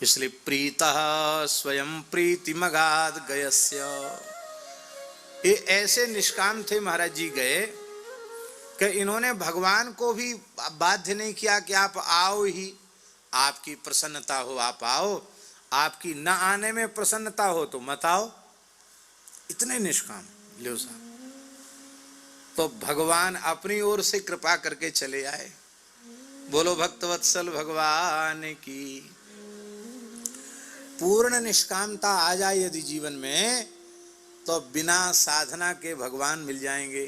इसलिए प्रीतः स्वयं प्रीतिमगाद गयस्य, ये ऐसे निष्काम थे महाराज जी गए कि इन्होंने भगवान को भी बाध्य नहीं किया कि आप आओ ही, आपकी प्रसन्नता हो आप आओ, आपकी न आने में प्रसन्नता हो तो मत आओ, इतने निष्काम लियो साहब। तो भगवान अपनी ओर से कृपा करके चले आए। बोलो भक्तवत्सल भगवान की। पूर्ण निष्कामता आ जाए यदि जीवन में तो बिना साधना के भगवान मिल जाएंगे।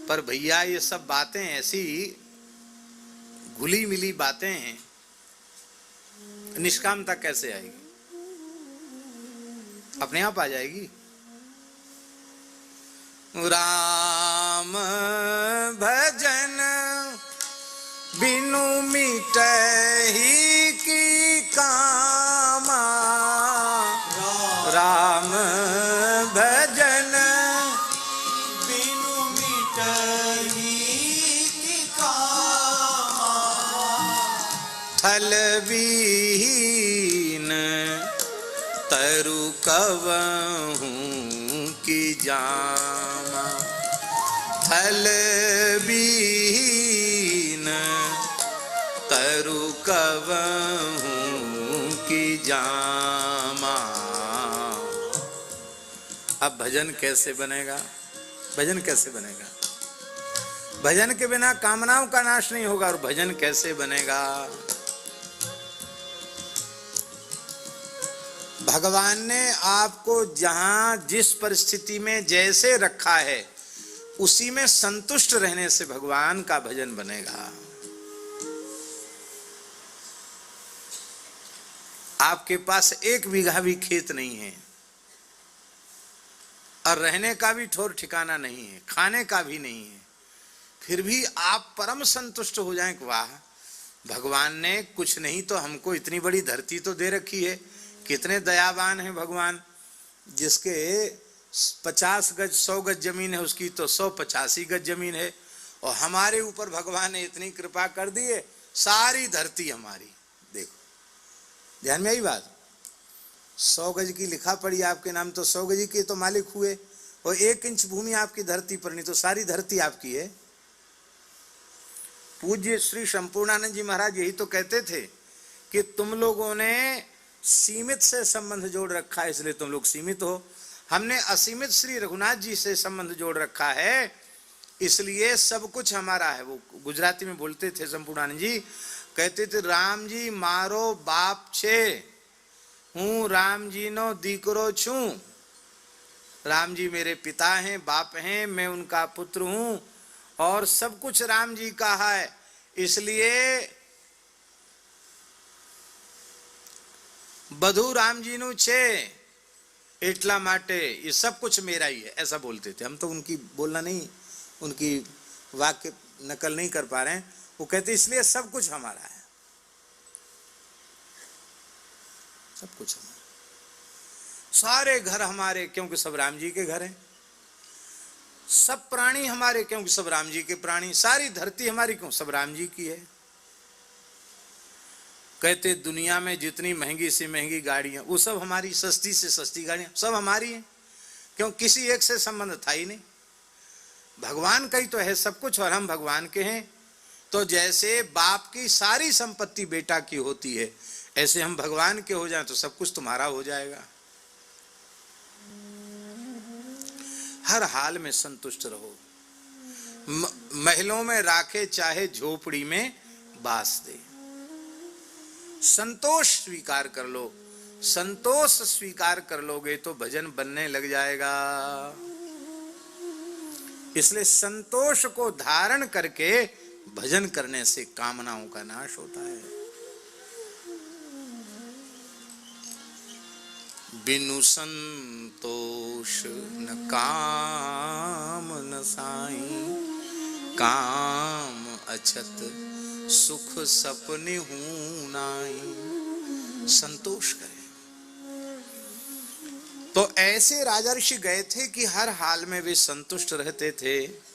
पर भैया ये सब बातें ऐसी घुली मिली बातें हैं, निष्कामता कैसे आएगी? अपने आप आ जाएगी। राम भजन बिनु मिटहि की कामा, राम भजन बिनु मिटहि की कामा, फल विहीन तरु कवहूं की जामा, फल विहीन तरु कवहूं की जामा। अब भजन कैसे बनेगा? भजन कैसे बनेगा? भजन के बिना कामनाओं का नाश नहीं होगा। और भजन कैसे बनेगा? भगवान ने आपको जहां जिस परिस्थिति में जैसे रखा है उसी में संतुष्ट रहने से भगवान का भजन बनेगा। आपके पास 1 बीघा भी खेत नहीं है और रहने का भी ठौर ठिकाना नहीं है, खाने का भी नहीं है, फिर भी आप परम संतुष्ट हो जाएं कि वाह, भगवान ने कुछ नहीं तो हमको इतनी बड़ी धरती तो दे रखी है। कितने दयावान हैं भगवान। जिसके 50 गज 100 गज जमीन है उसकी तो 185 गज जमीन है, और हमारे ऊपर भगवान ने इतनी कृपा कर दी है, सारी धरती हमारी। देखो ध्यान में आई बात। 100 गज की लिखा पड़ी आपके नाम तो 100 गज के तो मालिक हुए, और 1 इंच भूमि आपकी धरती पर नहीं तो सारी धरती आपकी है। पूज्य श्री संपूर्णानंद जी महाराज यही तो कहते थे कि तुम लोगों ने सीमित से संबंध जोड़ रखा है इसलिए तुम लोग सीमित हो, हमने असीमित श्री रघुनाथ जी से संबंध जोड़ रखा है इसलिए सब कुछ हमारा है। वो गुजराती में बोलते थे संपूर्णानंद जी, कहते थे राम जी मारो बाप छे, हूँ राम जी नो दीकरो छू। राम जी मेरे पिता हैं, बाप हैं, मैं उनका पुत्र हूँ और सब कुछ राम जी का है, इसलिए बधु राम जी नु छे इटला माटे ये सब कुछ मेरा ही है, ऐसा बोलते थे। हम तो उनकी बोलना नहीं, उनकी वाक्य नकल नहीं कर पा रहे हैं। वो कहते इसलिए सब कुछ हमारा है, सब कुछ हमारा, सारे घर हमारे क्योंकि सब राम जी के घर हैं, सब प्राणी हमारे क्योंकि सब राम जी के प्राणी, सारी धरती हमारी क्यों सब राम जी की है। कहते दुनिया में जितनी महंगी से महंगी गाड़ियां वो सब हमारी, सस्ती से सस्ती गाड़ियां सब हमारी हैं, क्यों किसी एक से संबंध था ही नहीं। भगवान का ही तो है सब कुछ और हम भगवान के हैं। तो जैसे बाप की सारी संपत्ति बेटा की होती है ऐसे हम भगवान के हो जाएं तो सब कुछ तुम्हारा हो जाएगा। हर हाल में संतुष्ट रहो, महलों में राखे चाहे झोपड़ी में बास दे, संतोष स्वीकार कर लो। संतोष स्वीकार कर लोगे तो भजन बनने लग जाएगा। इसलिए संतोष को धारण करके भजन करने से कामनाओं का नाश होता है। बिनु संतोष न काम न साई, काम अछत सुख सपने हूं नाई। संतोष करें। तो ऐसे राजा ऋषि गए थे कि हर हाल में वे संतुष्ट रहते थे।